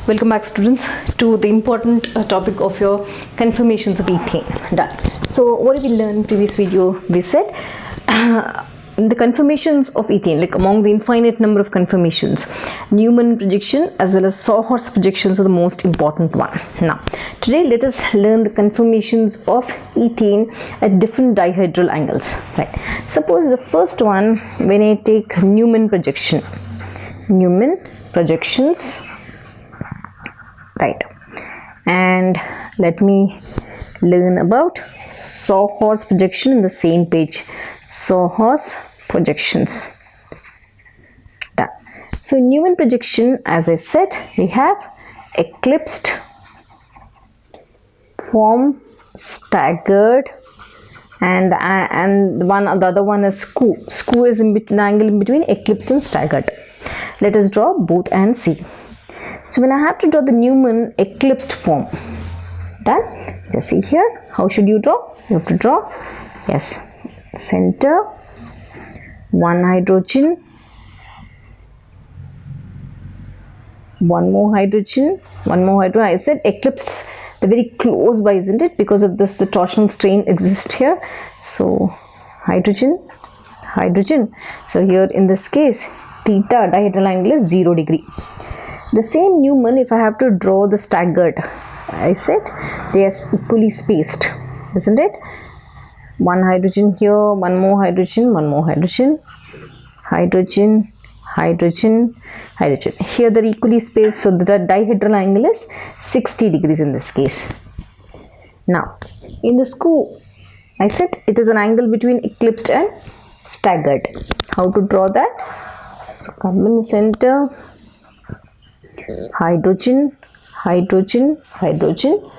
Welcome back, students, to the important topic of your conformations of ethane. Done. So what did we learn in previous video? We said the conformations of ethane, like among the infinite number of conformations, Newman projection as well as sawhorse projections are the most important one. Now today let us learn the conformations of ethane at different dihedral angles. Right. Suppose the first one, when I take Newman projection, Newman projections, right, and let me learn about sawhorse projection in the same page. Sawhorse projections. Done. So Newman projection, as I said, we have eclipsed, form, staggered, and the other one is skew. Skew is in between, the angle in between eclipsed and staggered. Let us draw both and see. So when I have to draw the Newman eclipsed form, done. Just see here. How should you draw? You have to draw, yes, center, one hydrogen, one more hydrogen, one more hydrogen. I said eclipsed, the very close by, isn't it? Because of this, the torsional strain exists here. So hydrogen, hydrogen. So here in this case, theta dihedral angle is 0 degree. The same Newman, if I have to draw the staggered, I said they are equally spaced, isn't it? One hydrogen here, one more hydrogen, one more hydrogen, hydrogen, hydrogen, hydrogen. Here they're equally spaced, so the dihedral angle is 60 degrees in this case. Now, in the skew, I said it is an angle between eclipsed and staggered. How to draw that? So, carbon center, hydrogen, hydrogen, hydrogen.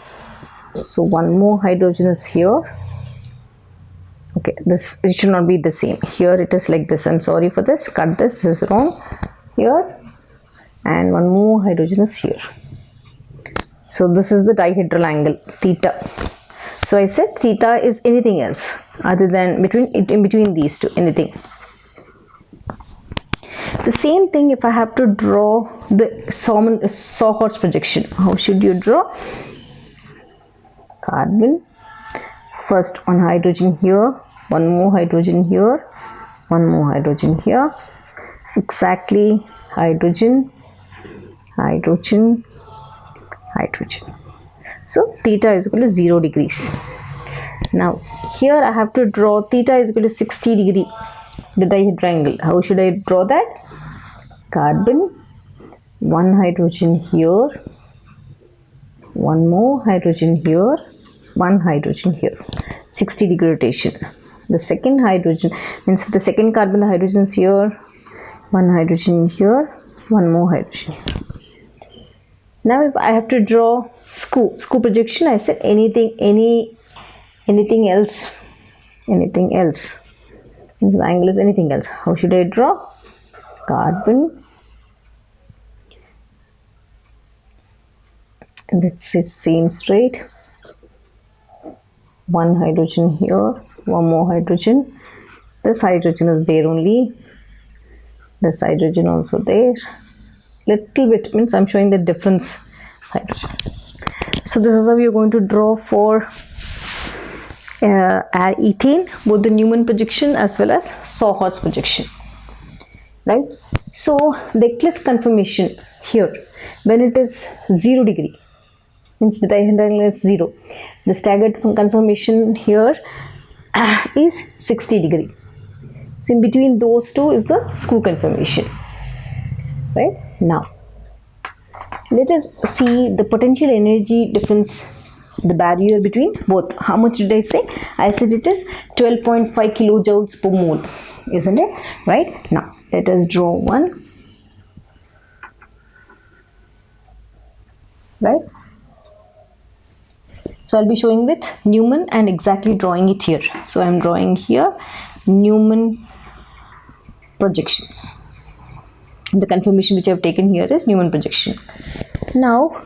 So one more hydrogen is here. Okay, this, it should not be the same. Here it is like this. I'm sorry for this. Cut this. This is wrong. Here, and one more hydrogen is here. So this is the dihedral angle, theta. So I said theta is anything else other than in between these two, anything. The same thing if I have to draw the sawhorse projection. How should you draw? Carbon, first one hydrogen here, one more hydrogen here, one more hydrogen here, exactly hydrogen, hydrogen, hydrogen. So theta is equal to 0 degrees. Now here I have to draw theta is equal to 60 degree, the dihedral angle. How should I draw that? Carbon, one hydrogen here, one more hydrogen here, one hydrogen here, 60 degree rotation. The second hydrogen means the second carbon, the hydrogen is here, one hydrogen here, one more hydrogen here. Now if I have to draw skew projection, I said anything else means the angle is anything else. How should I draw? Carbon, that's it, same straight, one hydrogen here, one more hydrogen. This hydrogen is there only, this hydrogen also there, little bit means I'm showing the difference hydrogen. So this is how you're going to draw for ethane, both the Newman projection as well as sawhorse projection. Right? So the eclipsed conformation here, when it is 0 degree, means the dihedral angle is 0. The staggered conformation here is 60 degree. So in between those two is the skew conformation. Right? Now let us see the potential energy difference, the barrier between both. How much did I say? I said it is 12.5 kilojoules per mole, isn't it? Right? Now let us draw one. Right? So I'll be showing with Newman and exactly drawing it here. So I'm drawing here Newman projections. The conformation which I have taken here is Newman projection. Now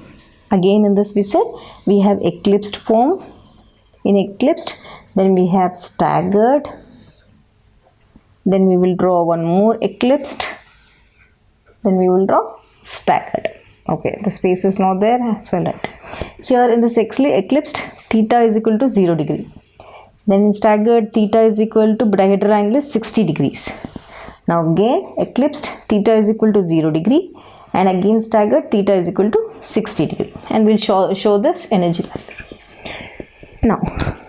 again in this we said we have eclipsed form. In eclipsed, then we have staggered, then we will draw one more eclipsed, then we will draw staggered. Okay, the space is not there as well, right? Here in this eclipsed, theta is equal to 0 degree. Then in staggered, theta is equal to dihedral angle is 60 degrees. Now again, eclipsed, theta is equal to 0 degree. And again staggered, theta is equal to 60 degree. And we'll show this energy later. Now,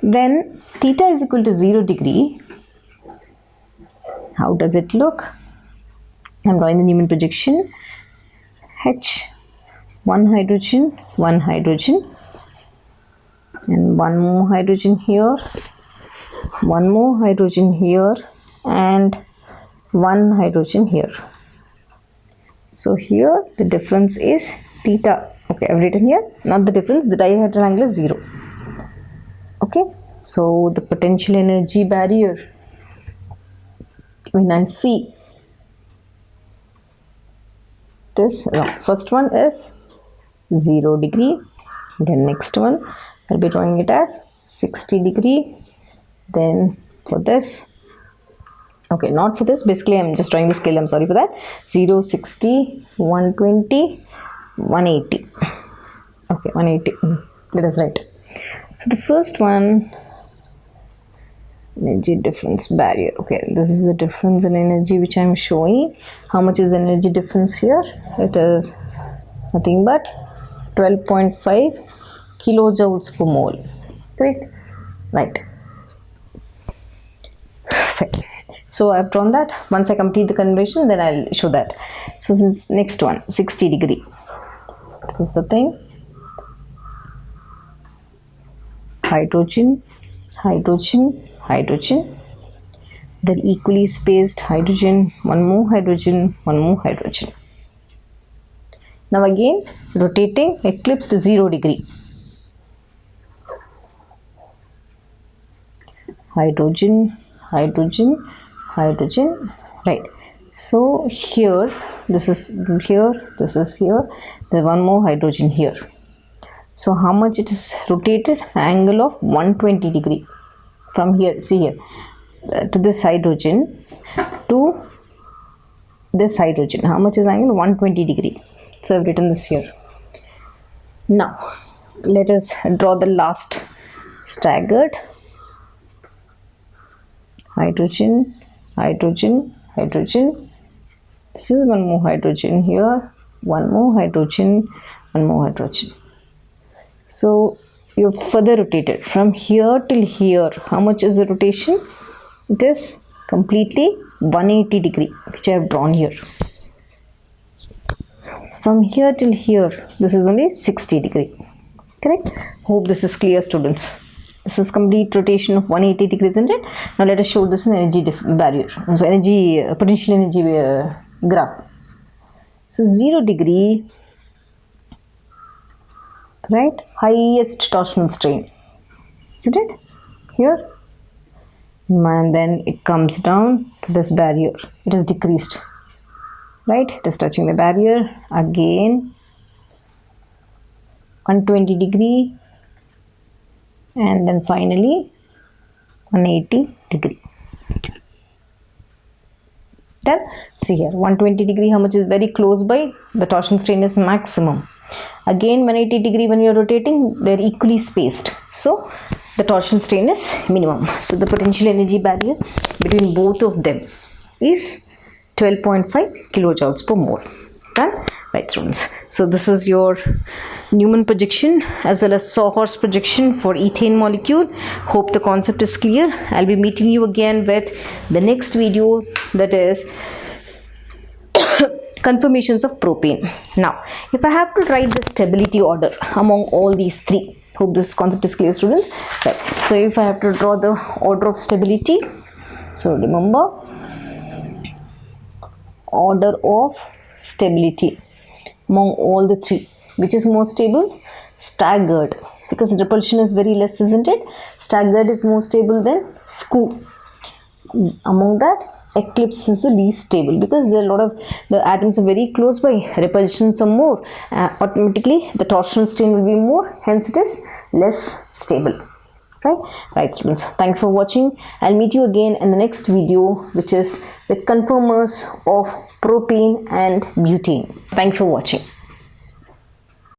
when theta is equal to 0 degree, how does it look? I'm drawing the Newman projection. H, one hydrogen, and one more hydrogen here, one more hydrogen here, and one hydrogen here. So here the difference is theta. Okay, I've written here, not the difference, the dihedral angle is 0. Okay, so the potential energy barrier, when I see this, first one is 0 degree, then next one I'll be drawing it as 60 degree, then for this, okay, not for this, basically I'm just drawing the scale, I'm sorry for that, 0, 60, 120, 180, okay, 180, let us write. So the first one, energy difference barrier, okay, this is the difference in energy which I'm showing. How much is energy difference here? It is nothing but 12.5 kilojoules per mole, correct? Right. Fine. So I've drawn that. Once I complete the conversion, then I'll show that. So this next one, 60 degree. This is the thing. Hydrogen, hydrogen, hydrogen. Then equally spaced hydrogen, one more hydrogen, one more hydrogen. Now again, rotating, eclipsed 0 degree. Hydrogen, hydrogen, hydrogen, right? So here, this is here, this is here, there's one more hydrogen here. So how much it is rotated? Angle of 120 degree. From here, see here, to this hydrogen to this hydrogen. How much is angle? 120 degree. So I've written this here. Now, let us draw the last staggered. Hydrogen, hydrogen, hydrogen. This is one more hydrogen here, one more hydrogen, one more hydrogen. So you further rotated from here till here. How much is the rotation? It is completely 180 degree, which I have drawn here. From here till here, this is only 60 degree. Correct? Hope this is clear, students. This is complete rotation of 180 degrees, isn't it? Now let us show this in energy barrier. So energy, potential energy graph. So 0 degree, right? Highest torsional strain, isn't it? Here. And then it comes down to this barrier. It is decreased, right? It is touching the barrier. Again, 120 degree. And then finally 180 degree. Done. See here, 120 degree, how much is very close by? The torsion strain is maximum. Again 180 degree, when you are rotating, they are equally spaced. So the torsion strain is minimum. So the potential energy barrier between both of them is 12.5 kilojoules per mole. Done. Right, students. So this is your Newman projection as well as sawhorse projection for ethane molecule. Hope the concept is clear. I'll be meeting you again with the next video, that is conformations of propane. Now, if I have to write the stability order among all these three, hope this concept is clear, students. Right. So if I have to draw the order of stability, so remember, order of stability among all the three, which is more stable? Staggered, because repulsion is very less, isn't it? Staggered is more stable than skew. Among that, eclipse is the least stable, because there are a lot of the atoms are very close by, repulsions are more, automatically the torsional strain will be more, hence it is less stable. Right, students, thanks for watching. I'll meet you again in the next video, which is the conformers of propane and butane. Thanks for watching.